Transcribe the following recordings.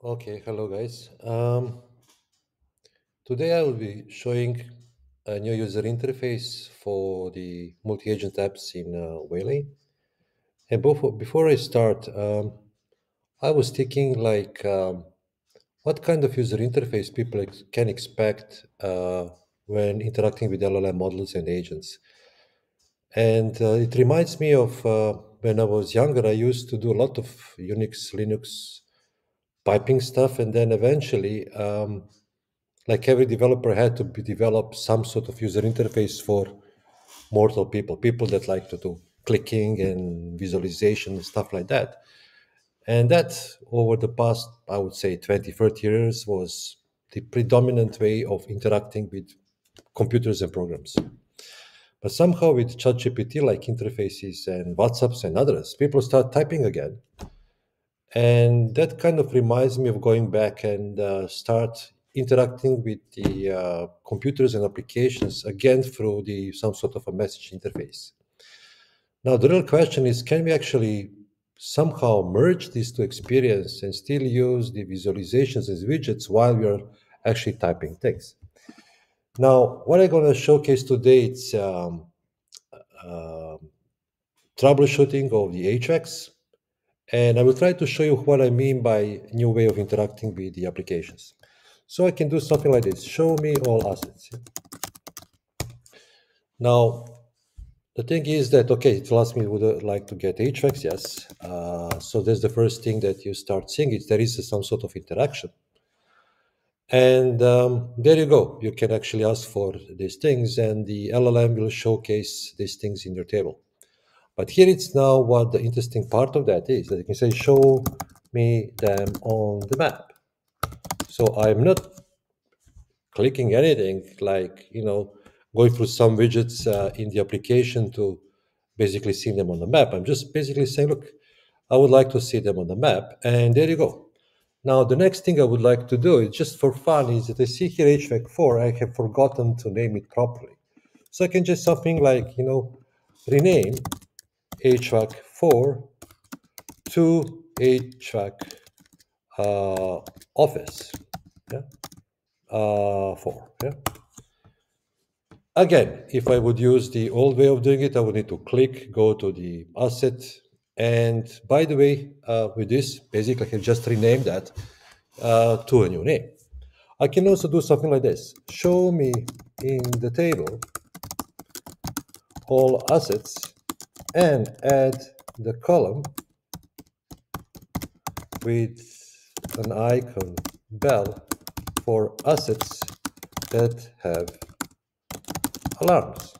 Okay, hello guys. Today I will be showing a new user interface for the multi-agent apps in Waylay. And before I start, I was thinking what kind of user interface people can expect when interacting with LLM models and agents. And it reminds me of when I was younger, I used to do a lot of Unix, Linux piping stuff, and then eventually like every developer had to develop some sort of user interface for mortal people that like to do clicking and visualization and stuff like that. And that over the past, I would say 20, 30 years was the predominant way of interacting with computers and programs. But somehow with ChatGPT like interfaces and WhatsApps and others, people start typing again. And that kind of reminds me of going back and start interacting with the computers and applications again through the some sort of a message interface. Now the real question is, can we actually somehow merge these two experiences and still use the visualizations as widgets while we are actually typing text? Now, what I'm going to showcase today is uh, troubleshooting of the HX. And I will try to show you what I mean by new way of interacting with the applications. So I can do something like this. Show me all assets. Now, the thing is that, okay, it asks me would I like to get HVACs? Yes. So that's the first thing that you start seeing is there is some sort of interaction. And there you go. You can actually ask for these things and the LLM will showcase these things in your table. But here it's now what the interesting part of that is that you can say, show me them on the map. So I'm not clicking anything like, going through some widgets in the application to basically see them on the map. I'm just basically saying, look, I would like to see them on the map. And there you go. Now, the next thing I would like to do is just for fun is that I see here HVAC 4, I have forgotten to name it properly. So I can just something like, rename HVAC 4 to HVAC office. Yeah. 4. Yeah. Again, if I would use the old way of doing it, I would need to click, go to the asset. And by the way, with this, basically, I can just rename that to a new name. I can also do something like this. Show me in the table all assets and add the column with an icon bell for assets that have alarms.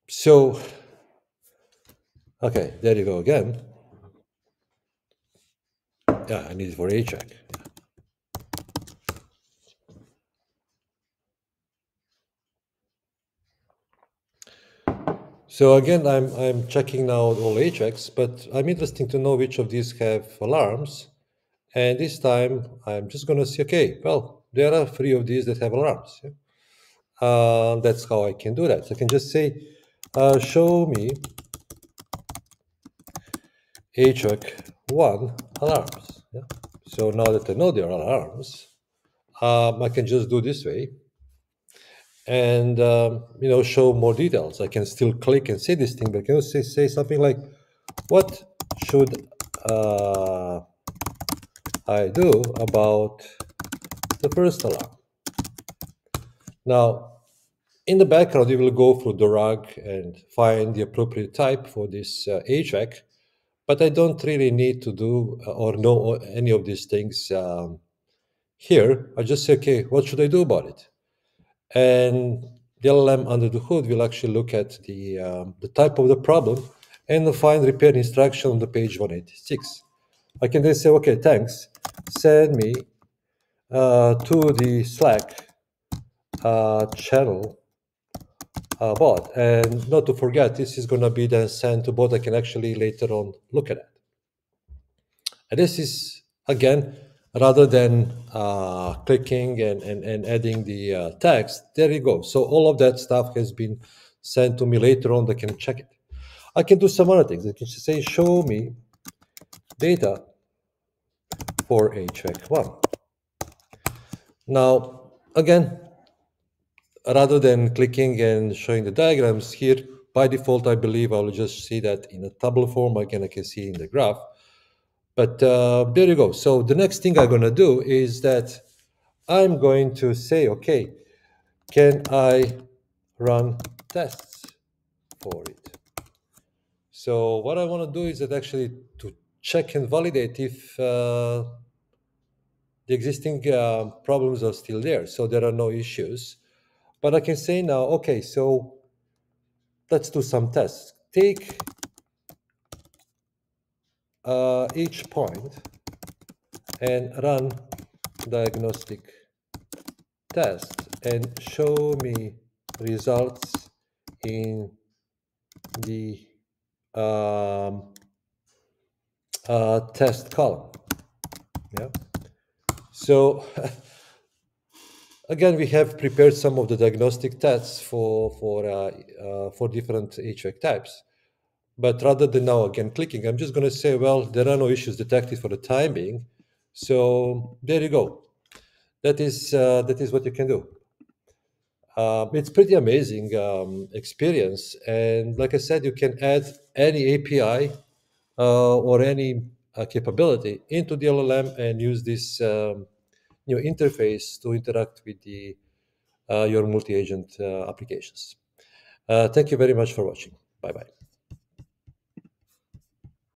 So, okay, there you go again. Yeah, I need it for HVAC. So again, I'm checking now all HVACs, but I'm interested to know which of these have alarms. And this time, I'm just going to say, okay, well, there are 3 of these that have alarms. Yeah? That's how I can do that. So I can just say, show me HVAC 1 alarms. Yeah? So now that I know there are alarms, I can just do this way and show more details. I can still click and see this thing, but I can also say something like, what should I do about the first alarm? Now, in the background, you will go through the rug and find the appropriate type for this HVAC, but I don't really need to do or know any of these things here. I just say, okay, what should I do about it? And the LLM under the hood will actually look at the type of the problem and find repair instruction on the page 186. I can then say, okay, thanks, send me to the Slack channel bot. And not to forget, this is going to be then sent to bot I can actually later on look at it. And this is, again, rather than clicking and adding the text, there you go. So all of that stuff has been sent to me later on. I can check it. I can do some other things. I can say, show me data for HVAC 1. Now, again, rather than clicking and showing the diagrams here, by default, I believe I will just see that in a table form. Again, I can see in the graph. But there you go. So the next thing I'm going to do is that I'm going to say, okay, can I run tests for it? So what I want to do is that actually to check and validate if the existing problems are still there. So there are no issues. But I can say now, okay, so let's do some tests. Take each point and run diagnostic test and show me results in the um, test column. Yeah. So again, we have prepared some of the diagnostic tests for different HVAC types. But rather than now again clicking, I'm just going to say, well, there are no issues detected for the time being. So there you go. That is what you can do. It's pretty amazing experience, and like I said, you can add any API or any capability into the LLM and use this new interface to interact with the your multi-agent applications. Thank you very much for watching. Bye bye.